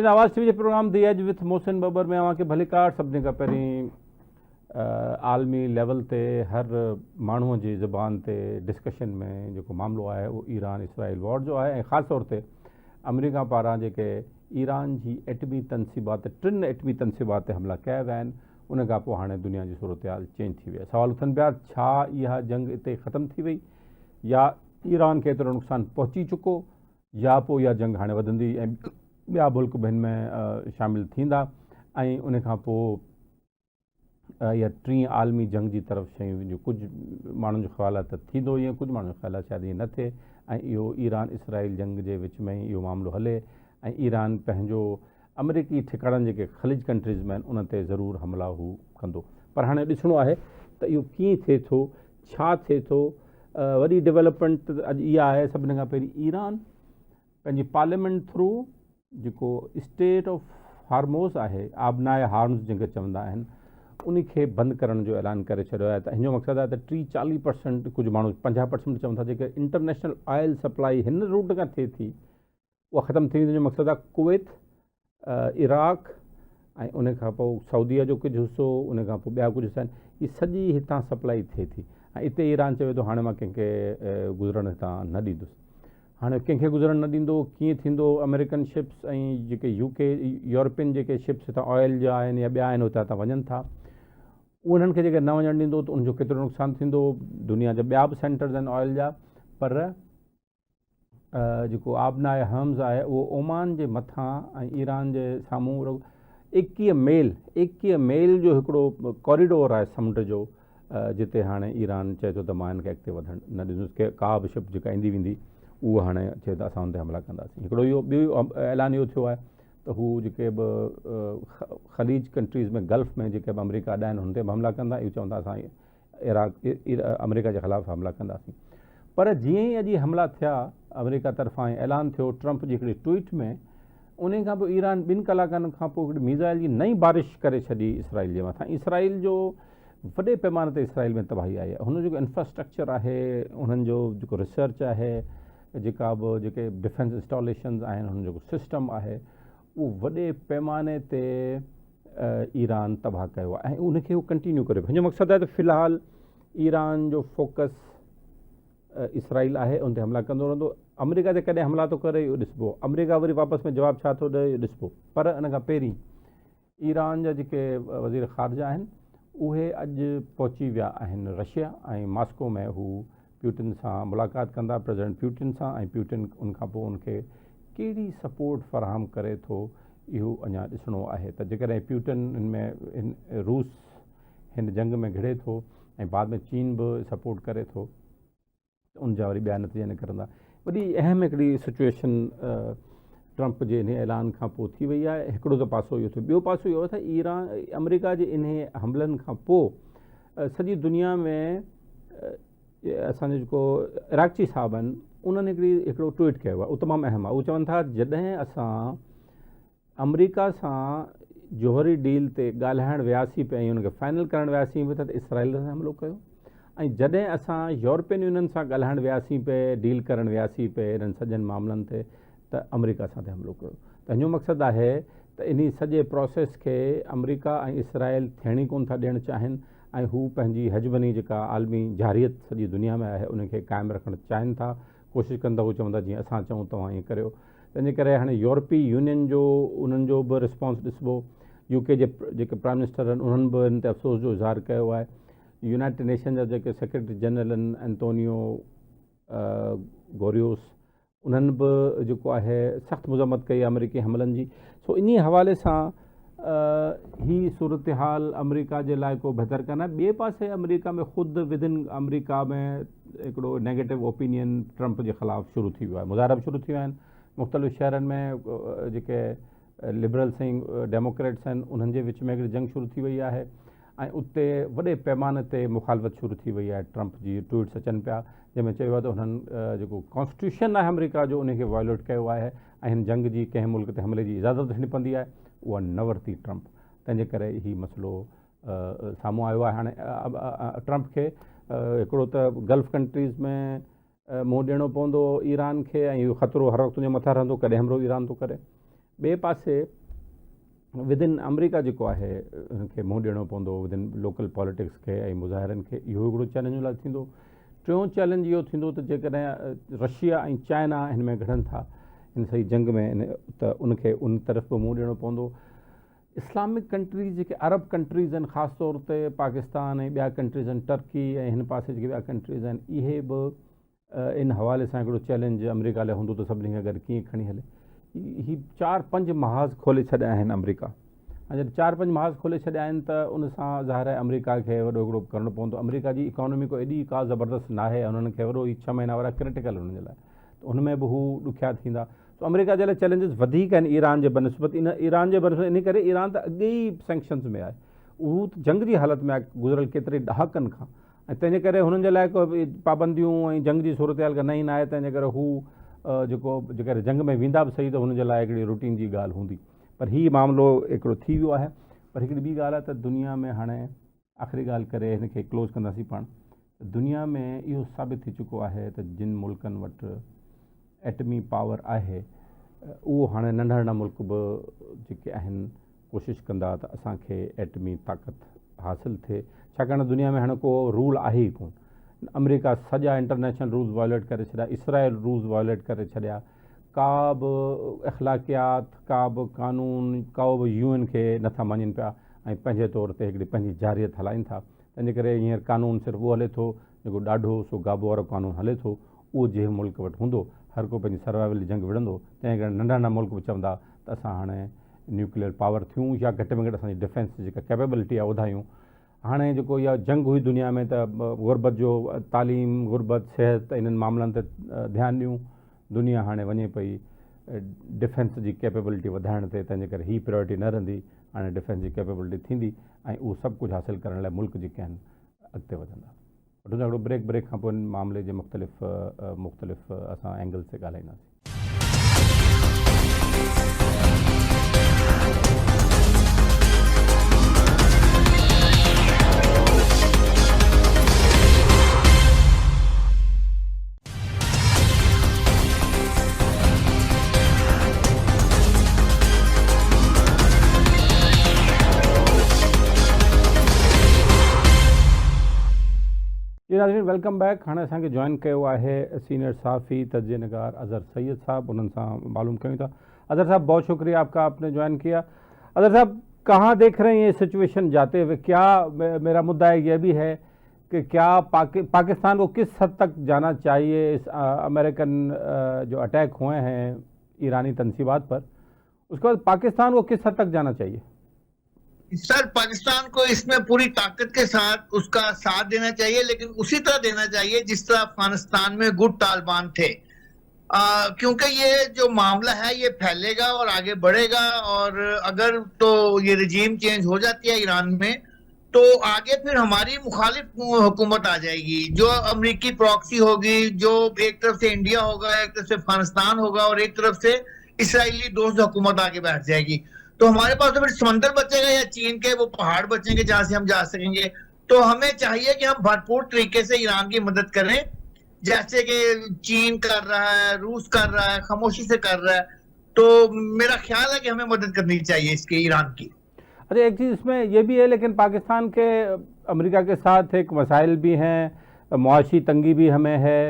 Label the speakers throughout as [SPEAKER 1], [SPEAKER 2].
[SPEAKER 1] आवाज़ टीवी जे programme the edge with Mohsin Babar में अव्हांखे भलीकार। सभिनी खां पहिरीं आलमी लेवल ते हर माण्हूअ जी ज़ुबान ते डिस्कशन में जेको मामिलो आहे उहो ईरान इसराइल वॉर जो आहे ऐं ख़ासि तौर ते अमेरिका पारां जेके ईरान जी एटमी तनसीबात 3 एटमी तनसीबात ते हमला कया विया आहिनि उन खां पोइ हाणे दुनिया जी सूरत हाल चेंज थी वई आहे। सवाल उथनि पिया छा इहा जंग इते ख़तमु थी वई या ईरान खे एतिरो नुक़सानु पहुची चुको या पोइ इहा जंग हाणे वधंदी ऐं ॿिया मुल्क बि हिन में शामिलु थींदा ऐं उन खां पोइ इहा 3 आलमी जंग जी तरफ़ शयूं जो कुझु माण्हुनि जो ख़्यालु आहे त थींदो ईअं, कुझु माण्हुनि जो ख़्यालु आहे शायदि ईअं न थिए ऐं इहो ईरान इसराइल जंग जे विच में ई इहो मामिलो हले ऐं ईरान पंहिंजो अमरीकी ठिकाणनि जेके ख़लीज कंट्रीज़ में आहिनि उन ते ज़रूरु हमला हू कंदो। पर हाणे ॾिसणो आहे त इहो कीअं थिए थो, छा थिए थो। वॾी डेवलपमेंट अॼु इहा आहे सभिनी खां पहिरीं ईरान पंहिंजी पार्लियामेंट थ्रू जेको स्टेट ऑफ हार्मोज़ आहे, आबनाए हार्म्स जंहिंखे चवंदा आहिनि, उन खे बंदि करण जो ऐलान करे छॾियो आहे। त हिन जो मक़सदु आहे त 30-40%, कुझु माण्हू 50% चवनि था, जेके इंटरनेशनल ऑयल सप्लाई हिन रूट खां थिए थी उहा ख़तमु थी वेंदी। जो मक़सदु आहे कुवैत, इराक ऐं उन खां पोइ सऊदीअ जो कुझु हिसो, उन खां पोइ ॿिया कुझु हिसा आहिनि, हीअ सॼी हितां सप्लाई थिए थी। ऐं हिते ईरान चवे थो हाणे मां कंहिंखे गुज़रणु हितां न ॾींदुसि। हाणे कंहिंखे गुज़रणु न ॾींदो, कीअं थींदो? अमेरिकन शिप्स ऐं जेके यूके यूरोपियन जेके शिप्स हितां ऑयल जा आहिनि या ॿिया आहिनि हुतां हितां वञनि था, उन्हनि खे जेके न वञणु ॾींदो त उनजो केतिरो नुक़सानु थींदो। दुनिया जा ॿिया बि सेंटर्स आहिनि ऑयल जा, पर जेको आबनाए हर्म्स आहे उहो ओमान जे मथां ऐं ईरान जे साम्हूं 21 मील जो हिकिड़ो कॉरिडोर आहे समुंड जो, जिते हाणे ईरान चए थो त मां हिन खे अॻिते वधणु न ॾींदुसि। का बि शिप जेका ईंदी वेंदी उहा हाणे चए त असां हुन ते हमला कंदासीं। हिकिड़ो इहो ॿियो ऐलान इहो थियो आहे त हू जेके बि ख़लीज कंट्रीज़ में गल्फ में जेके बि अमरीका अॾा आहिनि हुन ते बि हमला कंदा। इहो चवंदा असां अमरीका जे ख़िलाफ़ु हमला कंदासीं। पर जीअं ई अॼु हमला थिया अमरीका तरफ़ां ऐलान थियो ट्रंप जी हिकिड़ी ट्वीट में, उन खां पोइ ईरान 2 कलाकनि खां पोइ हिकिड़ी मीज़ाइल जी नई बारिश करे छॾी इसराइल जे मथां। इसराइल जो वॾे पैमाने ते इसराइल में तबाही आई आहे। हुन जेको इंफ्रास्ट्रक्चर आहे, उन्हनि जो जेको रिसर्च आहे, जेका बि जेके डिफेंस इंस्टॉलेशन्स आहिनि, हुनजो जेको सिस्टम आहे, उहो वॾे पैमाने ते ईरान तबाह कयो आहे ऐं उनखे उहो कंटिन्यू करे। हिन जो मक़सदु आहे त फ़िलहालु ईरान जो फोकस इसराइल आहे, उन ते हमला कंदो रहंदो। अमरीका ते कॾहिं हमला थो करे इहो ॾिसबो, अमरीका वरी वापसि में जवाबु छा थो ॾे इहो ॾिसबो। पर इन खां पहिरीं ईरान जा जेके वज़ीर ख़ारजा आहिनि उहे अॼु पहुची विया आहिनि रशिया ऐं मॉस्को में हू प्यूटिन सां मुलाक़ात कंदा, प्रेसिडेंट प्यूटिन सां। ऐं प्यूटिन उनखां पोइ उनखे कहिड़ी सपोर्ट फ़राहम करे थो इहो अञा ॾिसणो आहे। त जेकॾहिं प्यूटिन हिन रूस हिन जंग में घिड़े थो ऐं बाद में चीन बि सपोर्ट करे थो, उनजा वरी ॿिया नतीजा निकिरंदा। वॾी अहम हिकिड़ी सिचुएशन ट्रंप जे इन ऐलान खां पोइ थी वई आहे। हिकिड़ो त पासो इहो थियो, ॿियो पासो इहो आहे त ईरान अमरीका जे इन हमलनि खां पोइ सॼी दुनिया में असांजो जेको इराक़ची साहब आहिनि उन्हनि हिकिड़ो ट्वीट कयो आहे, उहो तमामु अहम आहे। उहे चवनि था जॾहिं असां अमरीका सां जोहरी डील ते ॻाल्हाइणु वियासीं पिया ऐं हुनखे फाइनल करणु वियासीं पिया त इसराइल सां हमलो कयो, ऐं जॾहिं असां यूरोपियन यूनियन सां ॻाल्हाइणु वियासीं पिए, डील करणु वियासीं पिए हिननि सॼनि मामलनि ते, त अमरीका सां ते हमलो कयो। त हिन जो मक़सदु आहे त इन सॼे प्रोसेस खे अमरीका ऐं इसराइल थियण ई कोन था ॾियणु चाहिनि ऐं हू पंहिंजी हेजमनी जेका आलमी जारियत सॼी दुनिया में आहे उनखे क़ाइमु रखणु चाहिनि था, कोशिशि कंदा। हू चवंदा जीअं असां चऊं तव्हां ईअं करियो। तंहिंजे करे हाणे यूरोपी यूनियन जो उन्हनि जो बि रिस्पॉन्स ॾिसबो। यूके जे जेके प्राइम मिनिस्टर आहिनि उन्हनि बि हिन ते अफ़सोस जो इज़हार कयो आहे। यूनाइटेड नेशन जा जेके सेक्रेटरी जनरल आहिनि एंटोनियो गोरियोस, उन्हनि बि जेको आहे सख़्तु मज़म्मत कई अमरीकी हमलनि जी। सो इन हवाले सां ही सूरत हाल अमरीका जे लाइ को बहितर कान आहे। ॿिए पासे अमरीका में ख़ुदि विदिन अमरीका में हिकिड़ो नेगेटिव ओपिनियन ट्रंप जे ख़िलाफ़ु शुरू थी वियो आहे। मुज़ाहिरा बि शुरू थी विया आहिनि मुख़्तलिफ़ शहरनि में। जेके लिबरल्स ऐं डेमोक्रेट्स आहिनि उन्हनि जे विच में हिकिड़ी जंग शुरू थी वई आहे ऐं उते वॾे पैमाने ते मुखालफ़त शुरू थी वई आहे। ट्रंप जी ट्वीट्स अचनि पिया जंहिंमें चयो आहे त हुननि जेको कॉन्स्टिट्यूशन आहे अमरीका जो उनखे वायोलेट कयो आहे ऐं हिन जंग जी कंहिं मुल्क ते हमले जी इजाज़त ॾियणी पवंदी आहे, उहा न वरिती ट्रंप। तंहिंजे करे हीउ मसइलो साम्हूं आयो आहे। हाणे ट्रंप खे हिकिड़ो त गल्फ कंट्रीज़ में मुंहुं ॾियणो पवंदो ईरान खे ऐं इहो ख़तरो हर वक़्तु उनजे मथां रहंदो, कॾहिं हमलो ईरान थो करे। ॿिए पासे विदिन अमेरिका जेको आहे हुनखे मुंहुं ॾियणो पवंदो विदिन लोकल पॉलिटिक्स खे ऐं मुज़ाहिरनि खे, इहो हिकिड़ो चैलेंज लाइ थींदो। टियों चैलेंज इहो थींदो त जेकॾहिं रशिया ऐं चाइना हिन में घड़नि था हिन सही जंग में, त उनखे उन तरफ़ बि मुंहुं ॾियणो पवंदो। इस्लामिक कंट्रीज़ जेके अरब कंट्रीज़ आहिनि, ख़ासि तौर ते पाकिस्तान ऐं ॿिया कंट्रीज़ आहिनि, टर्की ऐं हिन पासे जेके ॿिया कंट्रीज़ आहिनि, इहे बि इन हवाले सां हिकिड़ो चैलेंज अमेरिका लाइ हूंदो त सभिनी खे गॾु कीअं खणी हले। ही 4-5 महाज़ खोले छॾिया आहिनि अमेरिका। ऐं जॾहिं 4-5 महाज़ खोले छॾिया आहिनि त उन सां ज़ाहिर आहे अमेरिका खे वॾो हिकिड़ो करिणो पवंदो। अमेरिका जी इकोनॉमी को एॾी का ज़बरदस्त न आहे, उन्हनि खे वॾो 6 महीना वारा क्रिटिकल हुनजे लाइ, त उनमें बि हू ॾुखिया थींदा। तो अमेरिका जे लाइ चैलेंजिस वधीक आहिनि ईरान जे बनस्बत। ईरान जे बनस्बत इन करे ईरान त अॻे ई सैंक्शन्स में आहे, उहो त जंग जी हालत में आहे गुज़िरियल केतिरे ॾहाकनि खां, ऐं तंहिंजे करे हुननि जे लाइ को पाबंदियूं ऐं जंग जी सूरत हाल नई न आहे। तंहिंजे करे हू जेकर जंग में वेंदा बि सही त हुननि जे लाइ हिकिड़ी रूटीन जी ॻाल्हि हूंदी। पर हीउ मामिलो हिकिड़ो थी वियो आहे। पर हिकिड़ी ॿी ॻाल्हि आहे त दुनिया में हाणे आख़िरी ॻाल्हि करे हिनखे क्लोज़ कंदासीं पाण, दुनिया में इहो साबित थी चुको आहे त जिन मुल्कनि वटि एटमी पावर आहे, उहो हाणे नंढा नंढा मुल्क बि जेके आहिनि कोशिशि कंदा त असांखे एटमी ताक़त हासिलु थिए, छाकाणि दुनिया में हाणे को रूल आहे ई कोन। अमेरिका सॼा इंटरनेशनल रूल्स वायोलेट करे छॾिया, इसराइल रूल्स वायोलेट करे छॾिया, का बि अख़लाक़ियात, का बि कानून, का बि UN खे नथा मञनि पिया ऐं पंहिंजे तौर ते हिकिड़ी पंहिंजी जारियत हलाइनि था। तंहिंजे करे हींअर कानून सिर्फ़ु उहो हले थो जेको ॾाढो सो गाबो वारो कानून हले थो, उहो जंहिं मुल्क वटि हूंदो, हर को पंहिंजी सर्वाइवल जी जंग विढ़ंदो। तंहिं करे नंढा नंढा मुल्क बि चवंदा त असां हाणे न्यूक्लियर पावर थियूं या घटि में घटि असांजी डिफेंस जेका कैपेबिलिटी आहे वधायूं। हाणे जेको इहा जंग हुई दुनिया में त गुरबत जो तालीम, गुरबत, सिहत इन्हनि मामलनि ते ध्यानु ॾियूं। दुनिया हाणे वञे पई डिफेंस जी कैपेबिलिटी वधाइण ते, तंहिंजे करे हीअ प्रायोरिटी न रहंदी, हाणे डिफेंस जी कैपेबिलिटी थींदी ऐं उहो सभु कुझु हासिलु करण लाइ मुल्क जेके आहिनि अॻिते वधंदा। वठूं था हिकिड़ो ब्रेक खां पोइ इन मामले जे मुख़्तलिफ़ असां एंगल से ॻाल्हाईंदासीं। जी नाज़रीन, वेलकम बैक। हाँ असांखे जॉइन किया है सीनियर सहाफ़ी तजज़ियानगार अज़हर सैयद साहब, उन्होंने मालूम कयूं था। अज़हर साहब बहुत शुक्रिया आपका, आपने ज्वाइन किया। अज़हर साहब, कहाँ देख रहे हैं ये सिचुएशन जाते हुए? क्या मेरा मुद्दा ये भी है कि क्या पाकिस्तान को किस हद तक जाना चाहिए इस अमेरिकन जो अटैक हुए हैं ईरानी तनसीबात पर, उसके बाद पाकिस्तान को किस हद तक जाना चाहिए?
[SPEAKER 2] सर, पाकिस्तान को इसमें पूरी ताकत के साथ उसका साथ देना चाहिए, लेकिन उसी तरह देना चाहिए जिस तरह अफगानिस्तान में गुट तालिबान थे, क्योंकि ये जो मामला है ये फैलेगा और आगे बढ़ेगा। और अगर तो ये रजीम चेंज हो जाती है ईरान में, तो आगे फिर हमारी मुखालिफ हुकूमत आ जाएगी, जो अमेरिकी प्रॉक्सी होगी, जो एक तरफ से इंडिया होगा, एक तरफ से अफगानिस्तान होगा और एक तरफ से इसराइली दोस्त हुकूमत आगे बैठ जाएगी। तो हमारे पास तो फिर समंदर बचेगा या चीन के वो पहाड़ बचेंगे जहां से हम जा सकेंगे। तो हमें चाहिए कि हम भरपूर तरीके से ईरान की मदद करें, जैसे कि चीन कर रहा है, रूस कर रहा है, खामोशी से कर रहा है। तो मेरा ख्याल है कि हमें मदद करनी चाहिए इसके ईरान की।
[SPEAKER 1] अच्छा, एक चीज़ इसमें यह भी है, लेकिन पाकिस्तान के अमेरिका के साथ एक मसाइल भी हैं, मुआशी तंगी भी हमें है,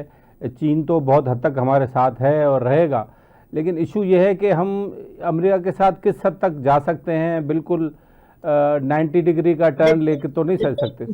[SPEAKER 1] चीन तो बहुत हद तक हमारे साथ है और रहेगा, लेकिन इशू ये है कि हम अमेरिका के साथ किस हद तक जा सकते हैं। बिल्कुल 90 डिग्री का टर्न लेके तो नहीं चल सकते।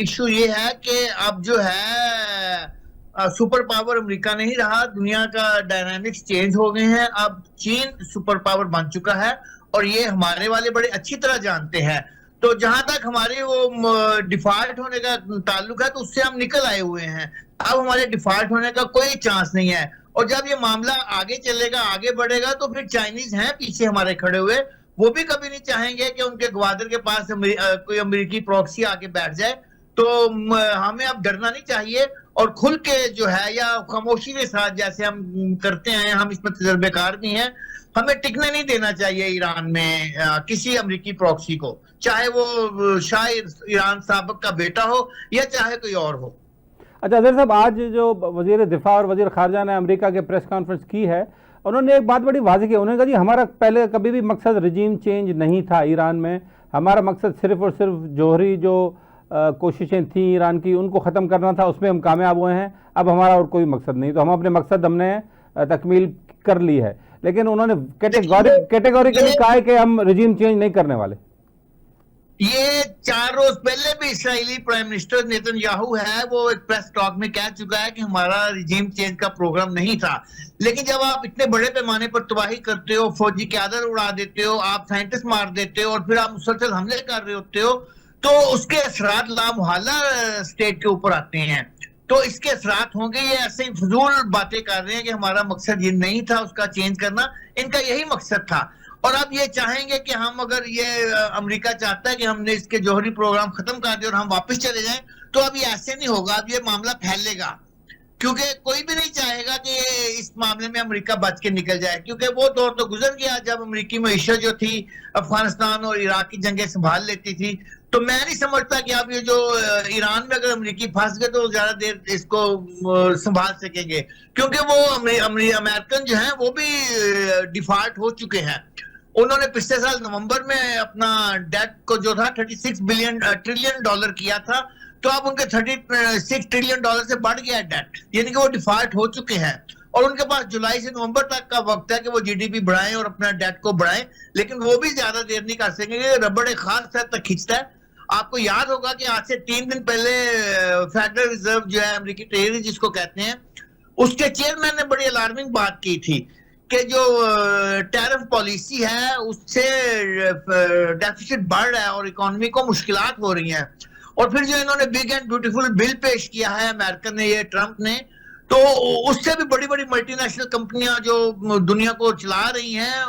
[SPEAKER 2] इशू ये है कि अब जो है सुपर पावर अमेरिका नहीं रहा, दुनिया का डायनामिक्स चेंज हो गए हैं। अब चीन सुपर पावर बन चुका है और ये हमारे वाले बड़े अच्छी तरह जानते हैं। तो जहां तक हमारे वो डिफॉल्ट होने का ताल्लुक है, तो उससे हम निकल आए हुए हैं। अब हमारे डिफॉल्ट होने का कोई चांस नहीं है। और जब ये मामला आगे चलेगा, आगे बढ़ेगा, तो फिर चाइनीज हैं पीछे हमारे खड़े हुए, वो भी कभी नहीं चाहेंगे कि उनके ग्वादर के पास कोई अमेरिकी प्रॉक्सी आके बैठ जाए। तो हमें अब डरना नहीं चाहिए और खुल के जो है, या खामोशी के साथ जैसे हम करते हैं, हम इसमें तजर्बेकार भी हैं, हमें टिकने नहीं देना चाहिए ईरान में किसी अमेरिकी प्रॉक्सी को, चाहे वो शाह ईरान साबिक का बेटा हो या चाहे कोई और हो।
[SPEAKER 1] अच्छा अज़हर साहब, आज जो वज़ीर दिफा और वज़ीर ख़ारजा ने अमेरिका के प्रेस कॉन्फ्रेंस की है, उन्होंने एक बात बड़ी वाज़ेह की, उन्होंने कहा जी हमारा पहले कभी भी मकसद रजीम चेंज नहीं था ईरान में, हमारा मकसद सिर्फ और सिर्फ जौहरी जो कोशिशें थी ईरान की उनको ख़त्म करना था, उसमें हम कामयाब हुए हैं, अब हमारा और कोई मकसद नहीं, तो हम अपने मकसद हमने तकमील कर ली है। लेकिन उन्होंने कैटेगोरिकली कहा है कि हम रजीम चेंज नहीं करने वाले।
[SPEAKER 2] ये 4 रोज पहले भी इसराइली प्राइम मिनिस्टर नेतन्याहू है वो एक प्रेस टॉक में कह चुका है कि हमारा रिजीम चेंज का प्रोग्राम नहीं था। लेकिन जब आप इतने बड़े पैमाने पर तबाही करते हो, फौजी क़यादत उड़ा देते हो, आप साइंटिस्ट मार देते हो और फिर आप मुसलसल हमले कर रहे होते हो, तो उसके असरात लामुहल्ला स्टेट के ऊपर आते हैं। तो इसके असरात होंगे। ये ऐसे ही फजूल बातें कर रहे हैं कि हमारा मकसद ये नहीं था उसका चेंज करना, इनका यही मकसद था। और अब ये चाहेंगे कि हम, अगर ये अमेरिका चाहता है कि हमने इसके जौहरी प्रोग्राम खत्म कर दिया और हम वापस चले जाएं, तो अब ये ऐसे नहीं होगा, अब ये मामला फैलेगा। क्योंकि कोई भी नहीं चाहेगा कि इस मामले में अमेरिका बच के निकल जाए, क्योंकि वो दौर तो गुजर गया जब अमेरिकी मईशत जो थी अफगानिस्तान और इराक की जंगें संभाल लेती थी। तो मैं नहीं समझता कि अब ये जो ईरान में अगर अमेरिकी फंस गए तो ज्यादा देर इसको संभाल सकेंगे, क्योंकि वो अमेरिकन जो हैं वो भी डिफॉल्ट हो चुके हैं। उन्होंने पिछले साल नवंबर में अपना डेट को जो था 36 ट्रिलियन डॉलर किया था, तो अब उनके 36 ट्रिलियन डॉलर से बढ़ गया डेट, यानी कि वो डिफॉल्ट हो चुके हैं। और उनके पास जुलाई से नवंबर तक का वक्त है कि वो जीडीपी बढ़ाएं और अपना डेट को बढ़ाएं, लेकिन वो भी ज्यादा देर नहीं कर सकेंगे। रबड़ एक खास हद तक खींचता है। आपको याद होगा कि आज से 3 दिन पहले फेडरल रिजर्व जो है अमेरिकी ट्रेजरी जिसको कहते हैं, उसके चेयरमैन ने बड़ी अलार्मिंग बात की थी कि जो टैरिफ पॉलिसी है उससे डेफिसिट बढ़ रहा है और इकोनॉमी को मुश्किलात हो रही हैं। और फिर जो इन्होंने बिग एंड ब्यूटीफुल बिल पेश किया है अमेरिकन ने, ये ट्रंप ने, तो उससे भी बड़ी बड़ी मल्टीनेशनल कंपनियां जो दुनिया को चला रही हैं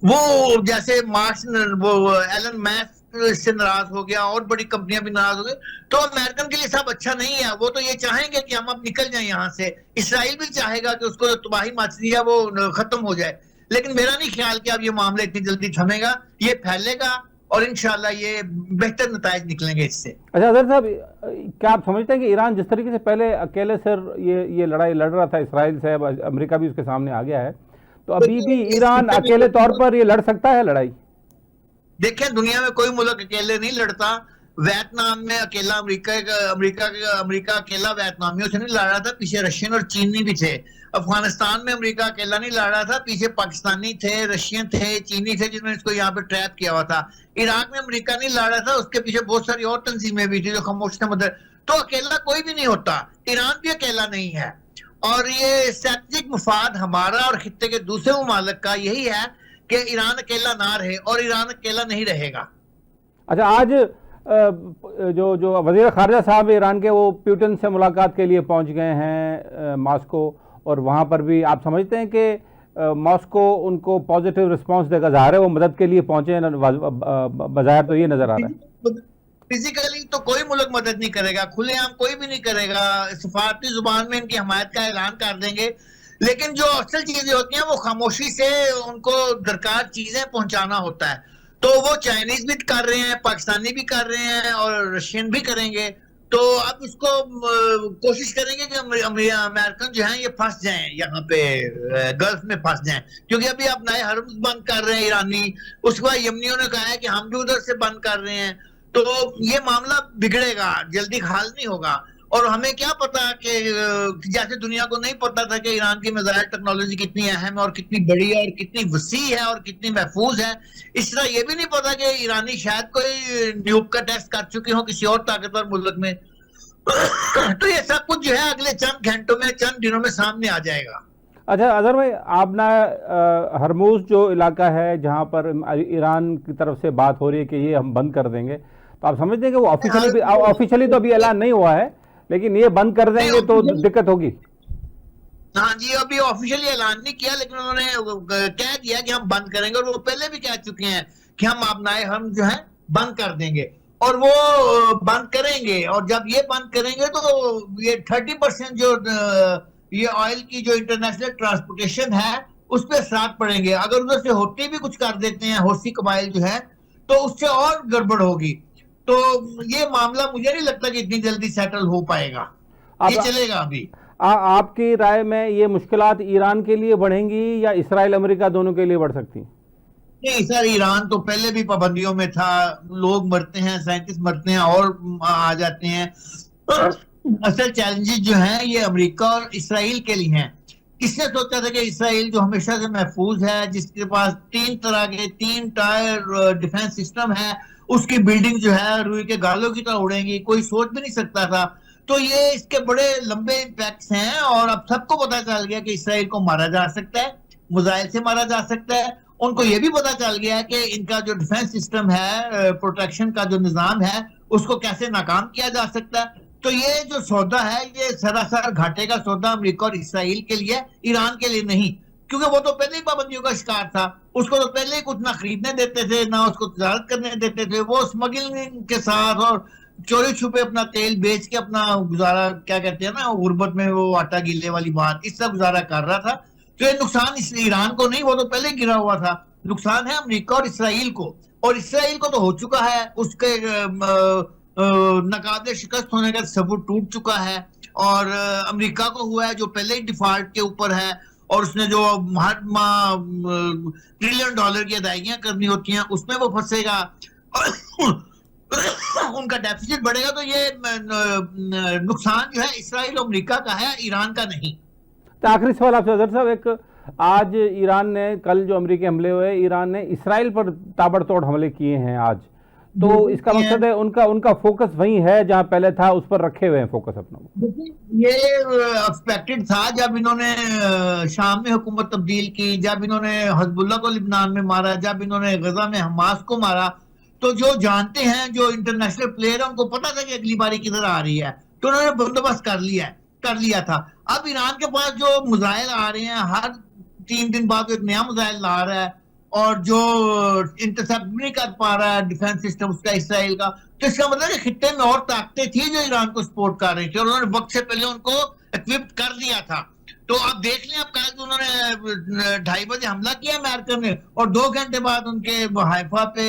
[SPEAKER 2] वो जैसे मार्क्स वो एलन मैस्क से नाराज हो गया और बड़ी कंपनियां भी नाराज हो गई। तो अमेरिकन के लिए सब अच्छा नहीं है। वो तो ये चाहेंगे कि हम अब निकल जाएं यहाँ से। इसराइल भी चाहेगा कि उसको जो तबाही मच रही है वो खत्म हो जाए। लेकिन मेरा नहीं ख्याल कि अब ये मामला इतनी जल्दी थमेगा, ये फैलेगा और इंशाल्लाह ये बेहतर नताइज निकलेंगे इससे।
[SPEAKER 1] अच्छा अजहर साहब, क्या आप समझते हैं कि ईरान जिस तरीके से पहले अकेले सिर ये लड़ाई लड़ रहा था इसराइल से, अब अमेरिका भी उसके सामने आ गया है, तो अभी भी ईरान अकेले तौर पर ये लड़ सकता है लड़ाई?
[SPEAKER 2] देखें, दुनिया में कोई मुल्क अकेले नहीं लड़ता। वियतनाम में अकेला अमेरिका अकेला वियतनामियों से नहीं लड़ रहा था, पीछे रशियन और चीनी भी थे। अफगानिस्तान में अमेरिका अकेला नहीं लड़ रहा था, पीछे पाकिस्तानी थे, रशियन थे, चीनी थे जिन्होंने इसको यहाँ पे ट्रैप किया हुआ था। इराक में अमेरिका नहीं लड़ रहा था, उसके पीछे बहुत सारी और तंजीमें भी थी जो खामोश थे मदर। तो अकेला कोई भी नहीं होता, ईरान भी अकेला नहीं है। और ये स्ट्रेटेजिक मफाद हमारा और खित्ते के दूसरे ममालिक का यही है कि ईरान अकेला ना रहे, और ईरान अकेला नहीं रहेगा।
[SPEAKER 1] अच्छा, आज जो वज़ीर ख़ारिजा साहब ईरान के वो पुतिन से मुलाकात के लिए पहुंच गए हैं मॉस्को, और वहां पर भी आप समझते हैं कि मॉस्को उनको पॉजिटिव रिस्पांस देगा? ज़ाहिर है वो मदद के लिए पहुंचे हैं, बज़ाहिर तो ये नजर आ रहा है।
[SPEAKER 2] फिजिकली तो कोई मुल्क मदद नहीं करेगा, खुलेआम कोई भी नहीं करेगा। सफारती जुबान में इनकी हमायत का ऐलान कर देंगे, लेकिन जो असल चीजें होती हैं वो खामोशी से उनको दरकार चीजें पहुंचाना होता है। तो वो चाइनीज भी कर रहे हैं, पाकिस्तानी भी कर रहे हैं और रशियन भी करेंगे। तो अब इसको कोशिश करेंगे कि अमेरिकन जो हैं ये फंस जाएं, यहाँ पे गल्फ में फंस जाएं, क्योंकि अभी आप नए हरम बंद कर रहे हैं ईरानी, उसके बाद यमनियों ने कहा है कि हम भी उधर से बंद कर रहे हैं। तो ये मामला बिगड़ेगा, जल्दी हाल नहीं होगा। और हमें क्या पता कि जैसे दुनिया को नहीं पता था कि ईरान की मिसाइल टेक्नोलॉजी कितनी अहम है और कितनी बड़ी है और कितनी वसी है और कितनी महफूज है, इस तरह ये भी नहीं पता कि ईरानी शायद कोई न्यूक का टेस्ट कर चुके हो किसी और ताकतवर मुल्क में। तो ये सब कुछ जो है अगले चंद घंटों में, चंद दिनों में सामने आ जाएगा।
[SPEAKER 1] अच्छा अजहर भाई, आपने हरमुज जो इलाका है जहाँ पर ईरान की तरफ से बात हो रही है कि ये हम बंद कर देंगे, तो आप समझते हैं कि वो ऑफिशियली तो अभी ऐलान नहीं हुआ है, लेकिन ये बंद कर देंगे तो दिक्कत होगी?
[SPEAKER 2] हाँ जी, अभी ऑफिशियली ऐलान नहीं किया, लेकिन उन्होंने कह दिया कि हम बंद करेंगे। और वो पहले भी कह चुके हैं कि हम अपनाए हम जो है बंद कर देंगे, और वो बंद करेंगे। और जब ये बंद करेंगे तो ये 30% जो ये ऑयल की जो इंटरनेशनल ट्रांसपोर्टेशन है उस पर असरात पड़ेंगे। अगर उधर से होती भी कुछ कर देते हैं हौसी कबाइल जो है, तो उससे और गड़बड़ होगी। तो ये मामला मुझे नहीं लगता कि इतनी जल्दी सेटल हो पाएगा, ये चलेगा अभी।
[SPEAKER 1] आपकी राय में ये मुश्किलात ईरान के लिए बढ़ेंगी या इसराइल अमेरिका दोनों के लिए बढ़ सकती हैं?
[SPEAKER 2] नहीं सर, ईरान तो पहले भी पाबंदियों में था, लोग मरते हैं, साइंटिस्ट मरते हैं और आ जाते हैं। असल चैलेंजेस जो हैं ये अमेरिका और इसराइल के लिए हैं। किसने सोचा था कि इसराइल जो हमेशा से महफूज है, जिसके पास 3 तरह के 3 टायर डिफेंस सिस्टम है, उसकी बिल्डिंग जो है रुई के गालों की तरह उड़ेंगी, कोई सोच भी नहीं सकता था। तो ये इसके बड़े लंबे इम्पैक्ट्स हैं और अब सबको पता चल गया कि इसराइल को मारा जा सकता है, मिसाइल से मारा जा सकता है। उनको ये भी पता चल गया है कि इनका जो डिफेंस सिस्टम है, प्रोटेक्शन का जो निजाम है, उसको कैसे नाकाम किया जा सकता है। तो ये जो सौदा है ये सरासर घाटे का सौदा अमेरिका और इसराइल के लिए, ईरान के लिए नहीं, क्योंकि वो तो पहले ही पाबंदियों का शिकार था। उसको तो पहले ही कुछ ना खरीदने देते थे ना उसको तजारत करने देते थे। वो स्मगलिंग के साथ और चोरी छुपे अपना तेल बेच के अपना गुजारा, क्या कहते हैं ना, गुर्बत में वो आटा गीले वाली बात, इससे गुजारा कर रहा था। तो ये नुकसान इस ईरान को नहीं, वो तो पहले गिरा हुआ था। नुकसान है अमेरिका और इसराइल को, और इसराइल को तो हो चुका है, उसके नाकाबिले शिकस्त होने का सबूत टूट चुका है। और अमेरिका को हुआ है जो पहले ही डिफॉल्ट के ऊपर है, और उसने जो हर माह $1 ट्रिलियन की अदायगियां करनी होती हैं उसमें वो फंसेगा। उनका डेफिसिट बढ़ेगा। तो ये नुकसान जो है इसराइल और अमेरिका का है, ईरान का नहीं।
[SPEAKER 1] तो आखिरी सवाल आपसे अजहर साहब, एक आज ईरान ने, कल जो अमेरिकी हमले हुए, ईरान ने इसराइल पर ताबड़तोड़ हमले किए हैं आज, तो इसका मकसद है उनका फोकस वही है जहां पहले था, उस पर रखे हुए हैं फोकस अपना।
[SPEAKER 2] ये एक्सपेक्टेड था जब इन्होंने शाम में हुकूमत तब्दील की, जब इन्होंने हिजबुल्लाह को लिबनान में मारा, जब इन्होंने गजा में हमास को मारा। तो जो जानते हैं, जो इंटरनेशनल प्लेयर है, उनको पता था कि अगली बारी किधर आ रही है, तो उन्होंने बंदोबस्त कर लिया था। अब ईरान के पास जो मिसाइल आ रहे हैं, हर 3 दिन बाद एक नया मिसाइल ला रहा है, और जो इंटरसेप्ट नहीं कर पा रहा है डिफेंस सिस्टम उसका इसराइल का। तो इसका मतलब है खित्ते में और ताकतें थी जो ईरान को सपोर्ट कर रही थी, और उन्होंने वक्त से पहले उनको इक्विप कर दिया था। तो अब देख लें, अब कल उन्होंने 2:30 बजे हमला किया अमेरिका ने, और 2 घंटे बाद उनके हाइफा पे,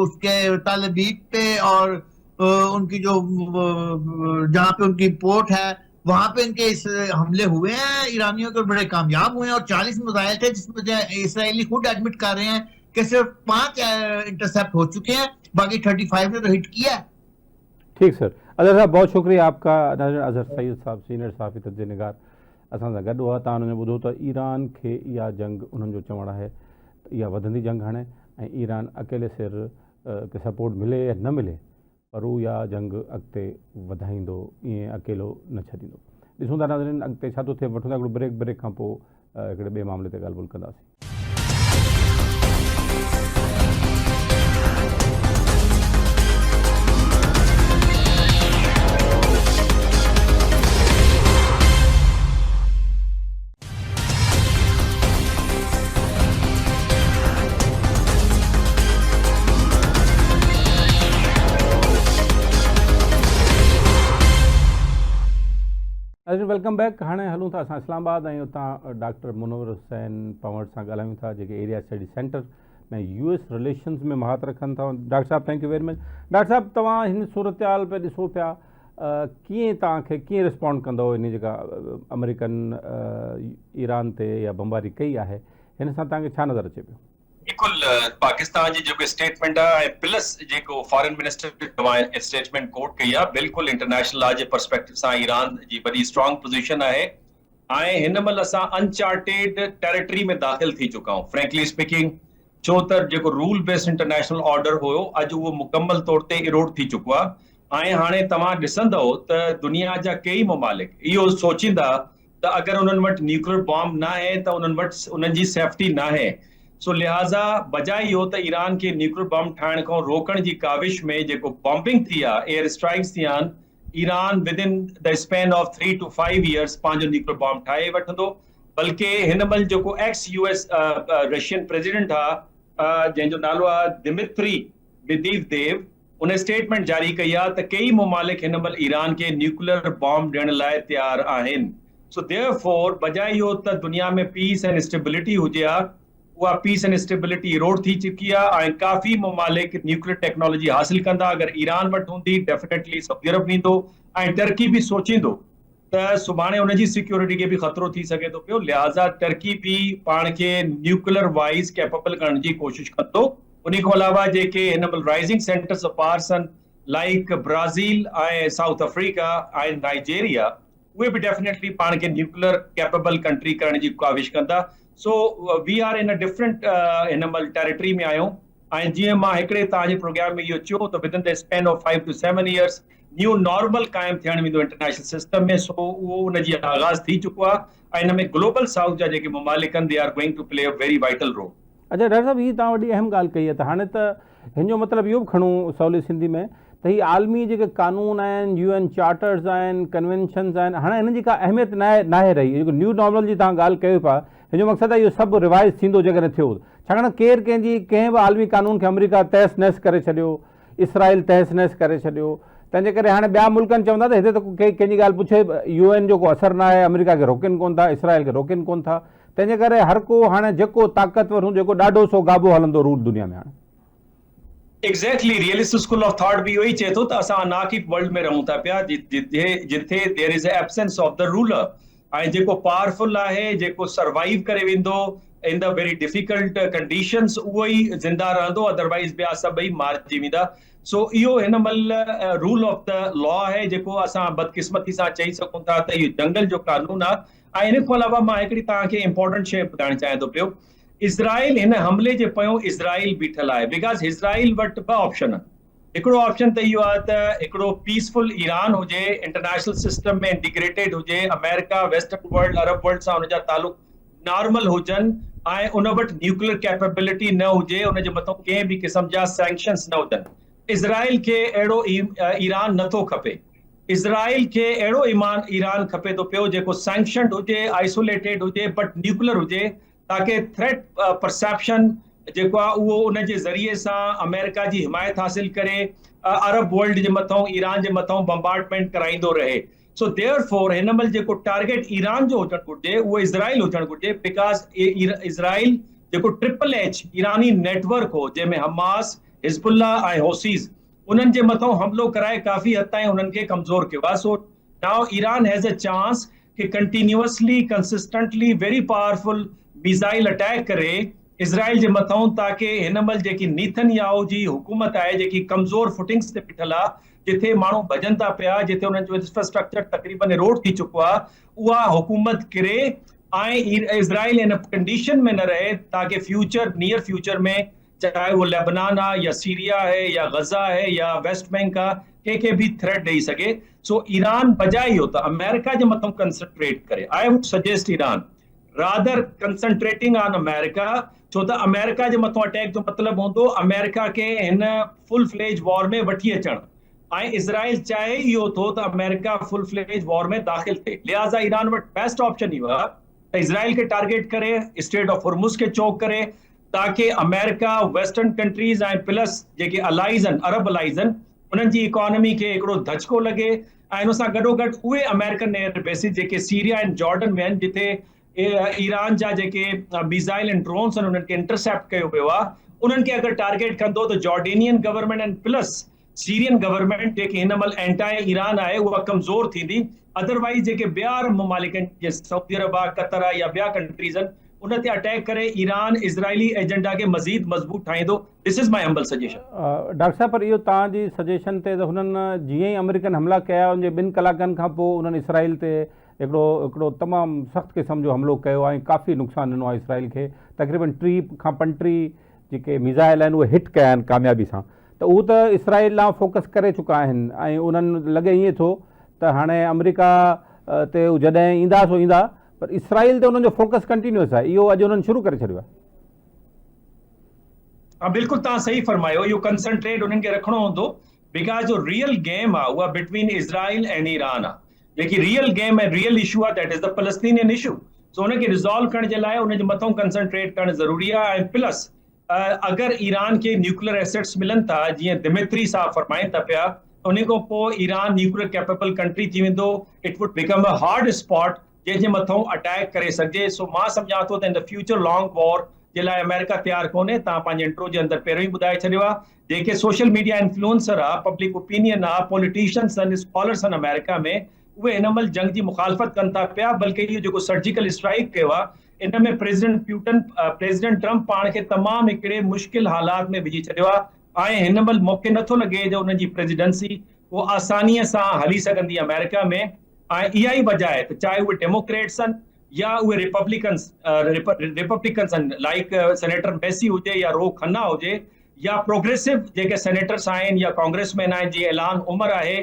[SPEAKER 2] उसके तल अबीब पे, और उनकी जो जहाँ पे उनकी पोर्ट है वहां पे इनके इस हमले हुए हैं। ईरानियों के बड़े कामयाब हुए हैं, और 40 मिसाइल थे, जिसमें इसराइली खुद एडमिट कर रहे हैं कि सिर्फ 5 इंटरसेप्ट हो चुके हैं, बाकी 35 ने तो हिट किया है।
[SPEAKER 1] ठीक सर, अजहर साहब बहुत शुक्रिया आपका। अजहर सईद साहब, सीनियर सहाफ़ी तजज़िया निगार, असां सां गॾु हुआ। तव्हां हुनजो ॿुधो त ईरान खे इहा जंग, उन्हनि जो चवणु आहे इहा वधंदी जंग हाणे, ऐं ईरान अकेले सिर खे सपोर्ट मिले या न मिले, पर हू इहा जंग अॻिते वधाईंदो, ईअं अकेलो न छॾींदो। ॾिसूं था नाज़रीन अॻिते छा थो थिए। वठूं था हिकिड़ो ब्रेक खां पोइ हिकिड़े ॿिए मामले ते ॻाल्हि ॿोल कंदासीं। Welcome back. हाँ हलूँ था असां इस्लामाबाद, ऐं उतां डॉक्टर मुनव्वर हुसैन पंवड़ सां ॻाल्हायूं था, जेके एरिया स्टडी सेंटर में US रिलेशन्स में महारत रखनि था। डॉक्टर साहब thank you very much. Doctor साहब तव्हां हिन सूरत हाल पे ॾिसो पिया, कीअं तव्हांखे कीअं रिस्पॉन्ड कंदो इन जेका अमेरिकन ईरान ते या बमबारी कई आहे, हिन सां तव्हांखे छा नज़र अचे पियो?
[SPEAKER 3] बिल्कुल पाकिस्तान जी जेको स्टेटमेंट आहे, प्लस जेको फॉरेन मिनिस्टर स्टेटमेंट कोट कई आहे, बिल्कुल इंटरनेशनल लॉ जे पर्सपेक्टिव सां ईरान जी वॾी स्ट्रॉन्ग पोजीशन आहे। ऐं हिन महिल असां अनचार्टेड टेरिटरी में दाख़िल थी चुका आहियूं, फ्रेंकली स्पीकिंग, छो त जेको रूल बेस्ड इंटरनेशनल ऑर्डर हुयो अॼु उहो मुकम्मल तौर ते इरोड थी चुको आहे। ऐं हाणे तव्हां ॾिसंदव त दुनिया जा कई ममालिक इहो सोचींदा त अगरि उन्हनि वटि न्यूक्लियर बॉम्ब न आहे त उन्हनि वटि उन्हनि जी सेफ्टी न आहे। सो लिहाज़ा बजाए इहो त ईरान खे न्यूक्लियर बॉम्ब ठाहिण खां रोकण जी काविश में जेको बॉम्बिंग थी आहे, एयर स्ट्राइक्स थी आहिनि, Iran with in the span of 3 to 5 years पंहिंजो न्यूक्लियर बॉम्ब ठाहे वठंदो। बल्कि हिन महिल जेको एक्स US रशियन प्रेसिडेंट आहे, जंहिंजो नालो आहे दिमित्री मेदवेदेव, उन स्टेटमेंट जारी कई आहे त कई ममालिक हिन महिल ईरान खे न्यूक्लियर बॉम्ब ॾियण लाइ तयारु आहिनि। सो देयरफॉर बजाए इहो त दुनिया में पीस एंड स्टेबिलिटी हुजे हा, उहा पीस एंड स्टेबिलिटी इरोड थी चुकी आहे। ऐं काफ़ी ममालिक न्यूक्लियर टेक्नोलॉजी हासिल कंदा। अगरि ईरान वटि हूंदी डेफिनेटली सऊदी अरब ॾींदो, ऐं टर्की बि सोचींदो त सुभाणे उनजी सिक्योरिटी खे बि ख़तरो थी सघे थो पियो, लिहाज़ा टर्की बि पाण खे न्यूक्लियर वाइज कैपेबल करण जी कोशिश कंदो। उन खां अलावा जेके हिन महिल rising centres of powers like Brazil ऐं साउथ अफ्रीका ऐं नाइजेरिया, उहे बि डेफिनेटली पाण खे न्यूक्लियर कैपेबल कंट्री करण जी कोशिश कंदा। So we are in a different हिन महिल टेरिटरी में आहियूं। ऐं जीअं मां हिकिड़े तव्हांजे प्रोग्राम में इहो चयो त with in the span of 5 to 7 years new normal क़ाइमु थियण वेंदो इंटरनेशनल सिस्टम में। सो उहो उनजी आगाज़ थी चुको आहे ऐं हिन में ग्लोबल साउथ जा जेके ममालिक आहिनि they are going to play a very vital role.
[SPEAKER 1] अच्छा डॉक्टर साहब, हीअ तव्हां वॾी अहम ॻाल्हि कई आहे। त हाणे त हिन जो मतिलबु इहो बि खणूं सवली सिंधी में त हीअ आलमी जेके कानून आहिनि, UN चार्टर्स आहिनि, कन्वेंशन्स आहिनि, हाणे हिननि जी का अहमियत नाहे रही। जेको न्यू नॉर्मल जी तव्हां ॻाल्हि कयो पिया, हिन जो मक़सदु आहे इहो सभु रिवाइज़ थींदो जेकॾहिं थियो। छाकाणि केरु कंहिं बि आलमी कानून खे अमेरिका तहस नहस करे छॾियो, इसराइल तहस नहस करे छॾियो, तंहिंजे करे हाणे ॿिया मुल्कनि चवंदा त हिते त कंहिंजी ॻाल्हि पुछे UN जो को असरु न आहे, अमेरिका खे रोकनि कोन था, इसराइल खे रोकनि कोन था। तंहिंजे करे हर को हाणे जेको ताक़तवर हूंदो, जेको ॾाढो सो गाबो हलंदो रूल दुनिया में। हाणे
[SPEAKER 3] exactly realistic school of thought भी वही चए थो त असां अनार्किक वर्ल्ड में रहूं था पिया, जिथे there is absence of the ruler ऐं जेको पावरफुल आहे, जेको सर्वाइव करे वेंदो in the very difficult conditions, उहो ई ज़िंदा रहंदो, अदरवाइज ॿिया सभई मारिजी वेंदा। सो इहो हिन महिल रूल ऑफ द लॉ आहे, जेको असां बदकिस्मती सां चई सघूं था त इहो जंगल जो कानून आहे। ऐं इन खां अलावा मां हिकिड़ी तव्हांखे इंपॉर्टेंट शइ ॿुधाइण चाहियां थो पियो। इज़राइल हिन हमले जे पोयों इज़राइल बीठल आहे, बिकॉज़ इज़राइल वटि ॿ ऑप्शन आहिनि। हिकिड़ो ऑप्शन त इहो आहे त हिकिड़ो पीसफुल ईरान हुजे, इंटरनेशनल सिस्टम में इंटीग्रेटेड हुजे, America, western world, Arab world सां हुनजा तालुक नॉर्मल हुजनि ऐं उन वटि न्यूक्लियर कैपेबिलिटी न हुजे, उनजे मथां कंहिं बि क़िस्म जा सैंक्शन्स न हुजनि। इज़राइल खे अहिड़ो ईरान नथो खपे। इज़राइल खे अहिड़ो ईरान खपे थो पियो जेको सैंक्शनड हुजे, आइसोलेटेड हुजे, बट न्यूक्लियर हुजे, ताकि थ्रेट परसेप्शन जेको आहे उहो उनजे ज़रिए सां अमेरिका जी हिमायत हासिल करे अरब वर्ल्ड जे मथां, ईरान जे मथां बम्बार्डमेंट कराईंदो रहे। सो देयरफॉर हिन महिल जेको टारगेट ईरान जो हुजणु घुरिजे उहो इज़राइल हुजणु घुरिजे, बिकॉज़ इज़राइल जेको HHH ईरानी नेटवर्क हो, जंहिंमें हमास, हिज़बुल्ला ऐं हौसीज़, उन्हनि जे मथां हमलो कराए काफ़ी हद ताईं उन्हनि खे कमज़ोर कयो आहे। So now Iran has a chance कि continuously, consistently, very powerful missile attack करे इज़राइल जे मथां, ताकि हिन महिल जेकी नेतन्याहू जी हुकूमत आहे, जेकी कमज़ोर फुटिंग्स ते बीठल आहे, जिथे माण्हू भॼनि था पिया, जिथे उन्हनि जो इंफ्रास्ट्रक्चर तक़रीबन एरोड थी चुको आहे, उहा हुकूमत किरे ऐं इज़राइल इन कंडीशन में न रहे ताकि फ्यूचर, नियर फ्यूचर में, चाहे वो लेबनान आहे या सीरिया है या गज़ा है या वेस्ट बैंक आहे, कंहिंखे बि थ्रेट ॾेई सघे। सो ईरान बजाए इहो त अमेरिका जे मथां कंसंट्रेट करे, I would suggest Iran rather concentrating on America, छो त अमेरिका जे मथां अटैक जो मतिलबु हूंदो अमेरिका खे हिन फुल फ्लेज वॉर में वठी अचणु, ऐं इज़राइल चाहे इहो थो त अमेरिका फुल फ्लेज वॉर में दाख़िल थिए। लिहाज़ा ईरान वटि बेस्ट ऑप्शन इहो आहे त इज़राइल खे टारगेट करे, स्ट्रेट ऑफ हुर्मुज़ खे चोक करे, ताकि अमेरिका, वेस्टर्न कंट्रीज़ ऐं प्लस जेके अलाइज़ आहिनि, अरब अलाइज़ आहिनि, उन्हनि जी इकोनॉमी खे हिकिड़ो धचको लॻे ऐं हुन सां गॾोगॾु उहे अमेरिकन एयर बेसिस जेके सीरिया ऐं जॉर्डन में आहिनि, जिथे ईरान जा जेके मिसाइल ऐं ड्रोन्स आहिनि, उन्हनि खे इंटरसेप्ट कयो वियो आहे, उन्हनि खे अगरि टारगेट कंदो त जॉर्डेनियन गवर्नमेंट ऐं प्लस सीरियन गवर्नमेंट जेके हिन महिल एंटाई ईरान आहे, उहा कमज़ोर थींदी। अदरवाइज जेके ॿिया ममालिक आहिनि, जीअं सऊदी अरब आहे, कतर आहे या ॿिया कंट्रीज़ आहिनि, उन ते अटैक करे ईरान इज़राइली एजेंडा खे मज़ीद मज़बूत ठाहींदो। This is my humble suggestion.
[SPEAKER 1] Doctor साहब, पर इहो तव्हांजी सजेशन ते त हुननि जीअं ई अमेरिकन हमला कया, उनजे 2 कलाकनि खां पोइ उन्हनि इसराइल ते हिकिड़ो तमामु सख़्तु क़िस्म जो हमिलो कयो ऐं काफ़ी नुक़सानु ॾिनो आहे इसराइल खे। तक़रीबन 3 खां 35 जेके मिसाइल आहिनि उहे हिट कया आहिनि कामयाबी सां। त उहो त इसराइल लाइ फोकस करे चुका आहिनि ऐं उन्हनि लॻे ईअं थो त हाणे अमेरिका ते जॾहिं ईंदा सो ईंदा, पर इसराइल ते उन्हनि जो फोकस कंटिन्यूअस आहे। इहो अॼु उन्हनि शुरू करे छॾियो आहे।
[SPEAKER 3] हाँ, बिल्कुलु तव्हां सही फरमायो। इहो कंसंट्रेट उन्हनि खे रखिणो हूंदो, बिकॉज़ जो रियल गेम आहे उहा बिटवीन इज़राइल एंड ईरान आहे। जेकी रियल गेम ऐं रियल इशू आहे, that is the Palestinian issue. So उनखे रिज़ॉल्व करण जे लाइ उनजे मथां कंसंट्रेट करणु ज़रूरी आहे। ऐं प्लस अगरि ईरान खे न्यूक्लियर एसेट्स मिलनि था, जीअं दिमित्री साहब फरमाइनि था पिया, उन खां पोइ ईरान न्यूक्लियर कैपेबल कंट्री थी वेंदो। It would become a hard spot जंहिंजे मथां अटैक करे सघिजे। सो मां सम्झां थो त in the future long war जे लाइ अमेरिका तयारु कोन्हे। तव्हां पंहिंजे इंट्रो जे अंदरि पहिरियों ई ॿुधाए छॾियो आहे। जेके सोशल मीडिया इन्फ्लुएंसर आहे, पब्लिक ओपिनियन आहे, पॉलिटिशियंस आहिनि, स्कॉलर्स आहिनि अमेरिका में, उहे हिन महिल जंग जी मुखालफ़त कनि था पिया, बल्कि इहो जेको सर्जिकल स्ट्राइक कयो आहे इन में प्रेसिडेंट ट्रम्प पाण खे तमामु हिकिड़े मुश्किल हालात में विझी छॾियो आहे। ऐं हिन महिल मूंखे नथो लॻे जो उनजी प्रेसिडेंसी उहो आसानीअ सां हली सघंदी अमेरिका में। ऐं इहा ई वजह आहे त चाहे उहे डेमोक्रेट्स आहिनि या उहे रिपब्लिकन्स आहिनि, लाइक सेनेटर मैसी हुजे या रो खन्ना हुजे, या प्रोग्रेसिव जेके सेनेटर्स आहिनि या कांग्रेसमैन आहिनि जीअं इल्हान उमर आहे,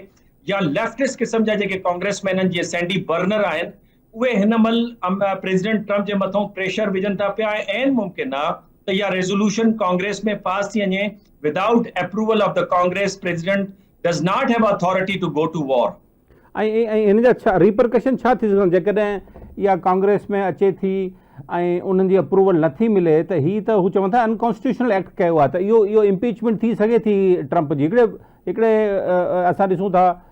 [SPEAKER 3] या लेफ्टिस्ट क़िस्म जा जेके कांग्रेसमैन आहिनि जीअं सैंडी बर्नर आहिनि, उहे हिन महिल प्रेसिडेंट ट्रम्प जे मथां प्रेशर विझनि था पिया। ऐं मुमकिन आहे त इहा रेज़ोल्यूशन कांग्रेस में पास थी वञे without approval of the Congress. President does not have authority to go to war.
[SPEAKER 1] ऐं इन जा छा रिपरकशन छा थी सघनि जेकॾहिं इहा कांग्रेस में अचे थी ऐं उन्हनि जी अप्रूवल नथी मिले त ही त हू चवनि था अनकॉन्स्टिट्यूशनल एक्ट कयो आहे, त इहो इम्पीचमेंट थी सघे थी ट्रम्प जी। हिकिड़े असां ॾिसूं था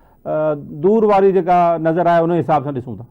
[SPEAKER 1] दूर वारी जेका नज़र आहे उन हिसाब सां ॾिसूं था।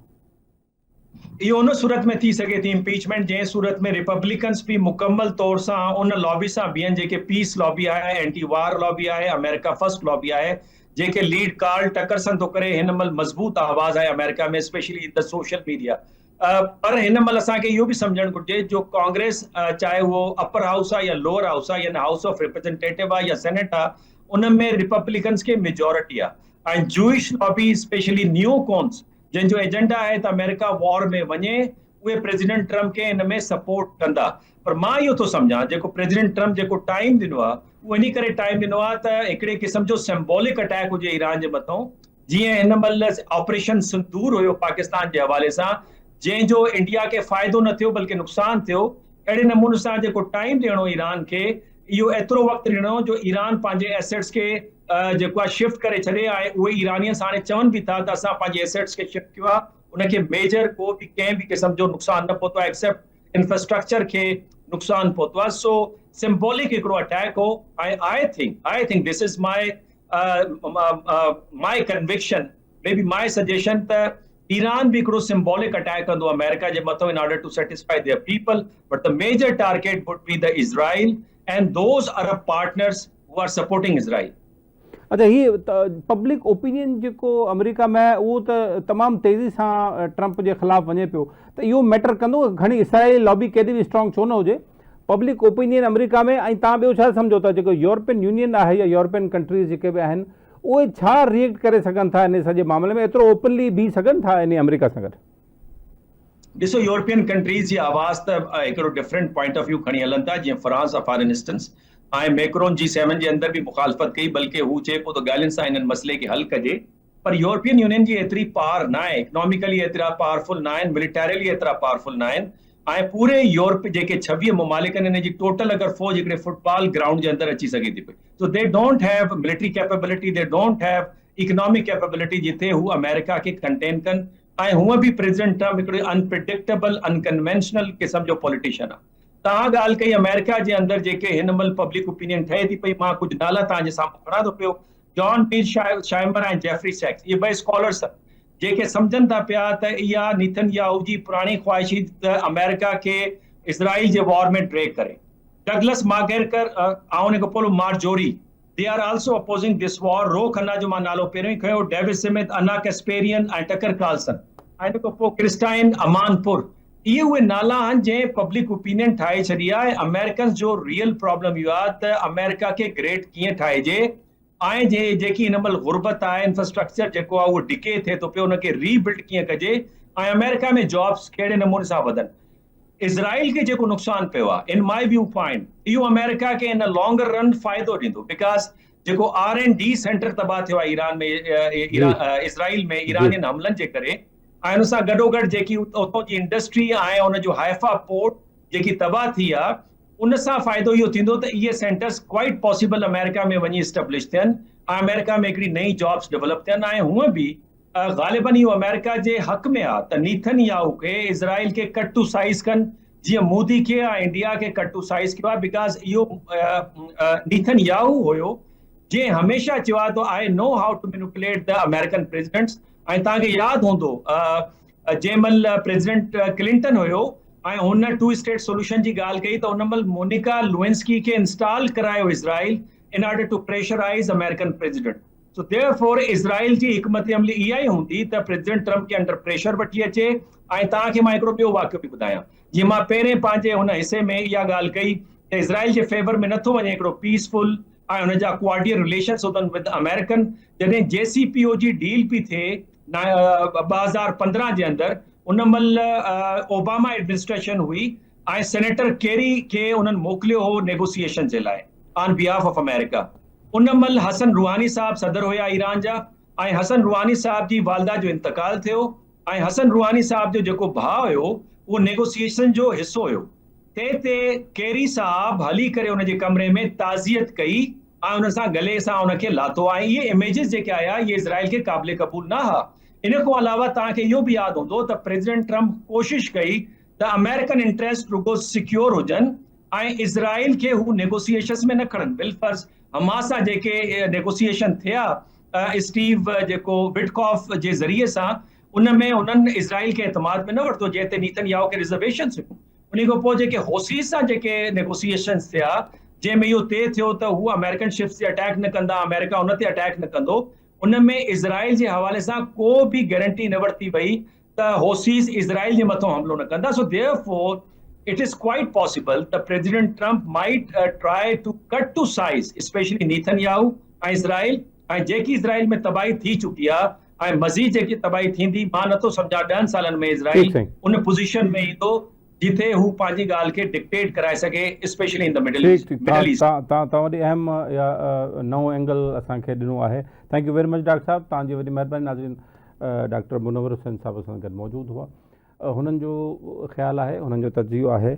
[SPEAKER 3] इहो उन सूरत में थी सघे थी इम्पीचमेंट जंहिं सूरत में रिपब्लिकन्स बि मुकम्मल तौर सां उन लॉबी सां बीहनि जेके पीस लॉबी आहे, एंटी वार लॉबी आहे, अमेरिका फर्स्ट लॉबी आहे, जेके लीड कार्ल टकरसन थो करे। हिन महिल मज़बूत आवाज़ आहे अमेरिका में, specially in the social media. पर हिन महिल असांखे इहो बि सम्झणु घुरिजे जो कांग्रेस चाहे उहो अपर हाउस आहे या लोअर हाउस आहे, यानी हाउस ऑफ रिप्रेजेंटेटिव आहे या सेनेट आहे, उन में रिपब्लिकन्स खे मेजॉरिटी आहे। ऐं जूइश लॉबी स्पेशली न्यूकॉन्स जंहिंजो एजेंडा आहे त अमेरिका वॉर में वञे, उहे प्रेसिडेंट ट्रम्प खे हिन में सपोर्ट कंदा। पर मां इहो थो सम्झां जेको प्रेसिडेंट ट्रम्प जेको टाइम ॾिनो आहे उहो इन करे टाइम ॾिनो आहे त हिकिड़े क़िस्म जो सिंबॉलिक अटैक हुजे ईरान जे मथां, जीअं हिन महिल ऑपरेशन सिंदूर हुयो पाकिस्तान जे हवाले सां, जंहिंजो इंडिया खे फ़ाइदो न थियो बल्कि नुक़सान थियो। अहिड़े नमूने सां जेको टाइम ॾियणो ईरान खे, इहो एतिरो वक़्तु ॾियणो जो ईरान पंहिंजे एसेट्स खे जेको आहे शिफ्ट करे छॾे। ऐं उहे ईरानियंस हाणे चवनि बि था त असां पंहिंजे एसेट्स खे शिफ्ट कयो आहे, उनखे मेजर को बि कंहिं बि क़िस्म जो नुक़सान न पहुतो आहे, एक्सेप्ट इंफ्रास्ट्रक्चर खे नुक़सान पहुतो आहे। सो सिंबॉलिक हिकिड़ो अटैक हो। ऐं I think this is my conviction, may be my suggestion त ईरान भी हिकिड़ो सिंबॉलिक अटैक कंदो अमेरिका जे मथां in order to satisfy their people, but the major target would be the Israel and those Arab partners who are supporting Israel.
[SPEAKER 1] अच्छा, he public opinion जेको America में आहे उहो त तमामु तेज़ी सां ट्रम्प जे ख़िलाफ़ु वञे पियो, त इहो मैटर कंदो घणी इसराइल लॉबी केॾी बि स्ट्रॉन्ग छो न हुजे पब्लिक ओपिनियन अमेरिका में। ऐं तव्हां ॿियो छा सम्झो था जेको यूरोपियन यूनियन आहे या यूरोपियन कंट्रीज़ जेके बि आहिनि उहे छा रिएक्ट करे सघनि था इन सॼे मामले में, एतिरो ओपनली बीह सघनि था इन अमेरिका सां गॾु?
[SPEAKER 3] ॾिसो, यूरोपियन कंट्रीज़ जी आवाज़ त हिकिड़ो डिफरेंट पॉइंट ऑफ व्यू खणी हलनि था, जीअं फ्रांस आहे फॉर इंस्टेंस। ऐं मैक्रोन G7 जे अंदर बि मुखालफ़त कई, बल्कि हू चए पियो त ॻाल्हियुनि सां हिननि मसइले खे हल कजे। पर यूरोपियन यूनियन जी एतिरी पावर न आहे, इकोनॉमिकली एतिरा पावरफुल न आहिनि, मिलिटरीली एतिरा पावरफुल न आहिनि। ऐं पूरे यूरोप जेके 26 ममालिक आहिनि, इन जी टोटल अगरि फौज हिकिड़े फुटबॉल ग्राउंड जे अंदर अची सघे थी पई, so they don't have military capability, they don't have economic capability जिथे हू अमेरिका खे कंटेन कनि। ऐं हूअं बि प्रेसिडेंट ट्रम्प हिकिड़े अनप्रिडिक्टेबल अनकन्वेंशनल क़िस्म जो पॉलिटिशियन आहे। तव्हां ॻाल्हि कई अमेरिका जे अंदर जेके हिन महिल पब्लिक ओपिनियन ठहे थी पई, मां कुझु नाला तव्हांजे साम्हूं खणा थो पियो। जॉन मीरशाइमर ऐं जेफरी सैक्स, इहे ॿई स्कॉलर्स जेके सम्झनि था पिया त इहा नेतन्याहू जी पुराणी ख्वाहिशी त अमेरिका खे इज़राइल जे वॉर में ड्रैग करे। डगलस मागेरकर ऐं उन खां पोइ Marjorie, they are also opposing this war. रो खन्ना जो मां नालो पहिरियों ई खयो, डेविड स्मिथ, अन्ना कैस्पेरियन ऐं टकर कार्लसन, ऐं इन खां पोइ क्रिस्टाइन अमानपुर। इहे उहे नाला आहिनि जंहिं पब्लिक ओपिनियन ठाहे छॾी आहे। अमेरिकन्स जो रियल प्रॉब्लम इहो आहे त अमेरिका खे ग्रेट कीअं ठाहिजे, ऐं जेकी हिन महिल गुर्बत आहे, इंफ्रास्ट्रक्चर जेको आहे उहो डिके थिए थो पियो, उनखे रीबिल्ड कीअं कजे, ऐं अमेरिका में जॉब्स कहिड़े नमूने सां वधनि। इज़राइल खे जेको नुक़सान पियो आहे, इन माई व्यू पॉइंट, इहो अमेरिका खे इन लॉन्गर रन फ़ाइदो ॾींदो, बिकॉज़ जेको R&D सेंटर तबाह थियो आहे ईरान में, इज़राइल में ईरानियन हमलनि जे करे, ऐं हुन सां गॾोगॾु जेकी उतां जी इंडस्ट्री ऐं हुनजो हाइफा पोर्ट जेकी तबाह थी आहे, उन सां फ़ाइदो इहो थींदो त इहे सेंटर्स क्वाइट पॉसिबल अमेरिका में वञी इस्टेब्लिश थियनि ऐं अमेरिका में हिकिड़ी नई जॉब्स डेवलप थियनि। ऐं हूअं बि ग़ालिबन इहो अमेरिका जे हक़ में आहे त नेतन्याहू खे इज़राइल खे कट टू साइज़ कनि, जीअं मोदी खे ऐं इंडिया खे कट टू साइज़ कयो आहे। बिकॉज़ इहो नेतन्याहू हुयो जंहिं हमेशह चयो आहे त I know how to manipulate the American presidents. ऐं तव्हांखे यादि हूंदो जंहिं महिल प्रेसिडेंट क्लिंटन हुयो ऐं हुन 2 स्टेट सोल्यूशन जी ॻाल्हि कई, त उन महिल मोनिका लुइंस्की खे इंस्टॉल करायो Israel in order to pressurise American president. So therefore Israel जी हिकमत अमली इहा ई हूंदी त प्रेसिडेंट ट्रम्प खे अंडर प्रेशर वठी अचे। ऐं तव्हांखे मां हिकिड़ो ॿियो वाक़ियो बि ॿुधायां, जीअं मां पहिरें पंहिंजे हुन हिसे में इहा ॻाल्हि कई त इज़राइल जे फेवर में नथो वञे हिकिड़ो पीसफुल ऐं हुन जा कोऑर्डियल रिलेशन्स हुजनि विद अमेरिकन। जॾहिं JCPOA जी डील पई थिए 2015 जे अंदरि, उन महिल ओबामा एडमिनिस्ट्रेशन हुई ऐं सेनेटर केरी खे उन्हनि मोकिलियो हो नेगोशिएशन जे लाइ ऑन बिहाफ ऑफ अमेरिका। उन महिल हसन रूहानी साहब सदर हुया ईरान जा, ऐं हसन रूहानी साहब जी वालदा जो इंतकाल थियो, ऐं हसन रूहानी साहब जो जेको भाउ हुयो उहो नेगोशिएशन जो हिसो हुयो। ते केरी साहब हली करे उनजे कमरे में ताज़ियत कई ऐं उन सां गले सां उनखे लाथो। ऐं इहे इमेजिस जेके आया इहे इज़राइल खे क़ाबिल क़बूल न हुआ। इन खां अलावा तव्हांखे इहो बि यादि हूंदो त प्रेसिडेंट ट्रम्प कोशिश कई त अमेरिकन इंटरेस्ट रुगो सिक्योर हुजनि ऐं इज़राइल खे हू नेगोशिएशंस में न खणनि। बिलफर्ज़ हमास सां जेके नेगोशिएशन थिया स्टीव जेको विटकॉफ जे ज़रिए सां, उन में उन्हनि इज़राइल खे एतमाद में न वरितो, जंहिं ते नेतन्याहू खे रिजर्वेशन्स हुयूं। उन खां पोइ जेके हौसीस सां जेके नेगोशिएशंस थिया, जंहिंमें इहो तय थियो त हू अमेरिकन शिप्स ते अटैक न कंदा, अमेरिका उन ते अटैक न कंदो, उन में इज़राइल जे हवाले सां को बि गारंटी न वरिती वई त हौसीस इज़राइल जे मथां हमलो न कंदा। So therefore it is quite possible that President Trump might try to cut to size, especially Netanyahu ऐं इज़राइल, ऐं जेकी इज़राइल में तबाही थी चुकी आहे ऐं मज़ीद जेकी तबाही थींदी, मां नथो सम्झां 10 सालनि में इज़राइल उन पोज़ीशन में ईंदो जिथे हू पंहिंजी ॻाल्हि खे डिक्टेट कराए सघे, specially in the middle east.
[SPEAKER 1] तव्हां वॾी अहम नओं एंगल असांखे ॾिनो आहे। Thank you very much doctor साहब, तव्हांजी वॾी महिरबानी। नाज़रीन, डॉक्टर मुनव्वर हुसैन साहब असां गॾु मौजूदु हुआ। हुननि जो ख़्यालु आहे, हुननि जो तजियो आहे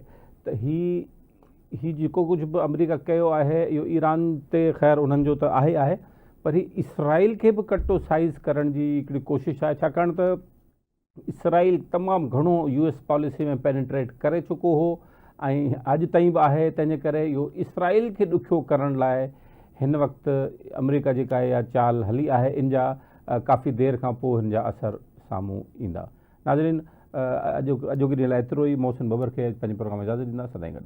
[SPEAKER 1] त ही जेको कुझु बि अमरीका कयो आहे इहो ईरान ते ख़ैर उन्हनि जो त आहे, पर ही इसराइल खे बि कटो साइज़ करण जी हिकिड़ी कोशिशि आहे, छाकाणि त इसराइल तमामु घणो US पॉलिसी में पेनिट्रेट करे चुको हो ऐं अॼु ताईं बि आहे। तंहिंजे करे इहो इसराइल खे ॾुखियो करण लाइ हिन वक़्तु अमरीका जेका इहा चाल हली आहे, इन जा काफ़ी देरि खां पोइ हिन जा असर साम्हूं ईंदा। नाज़रीन, अॼोके ॾींहं लाइ एतिरो ई। मोहसिन बबर खे पंहिंजे प्रोग्राम में इजाज़त ॾींदा। सदाईं गॾु।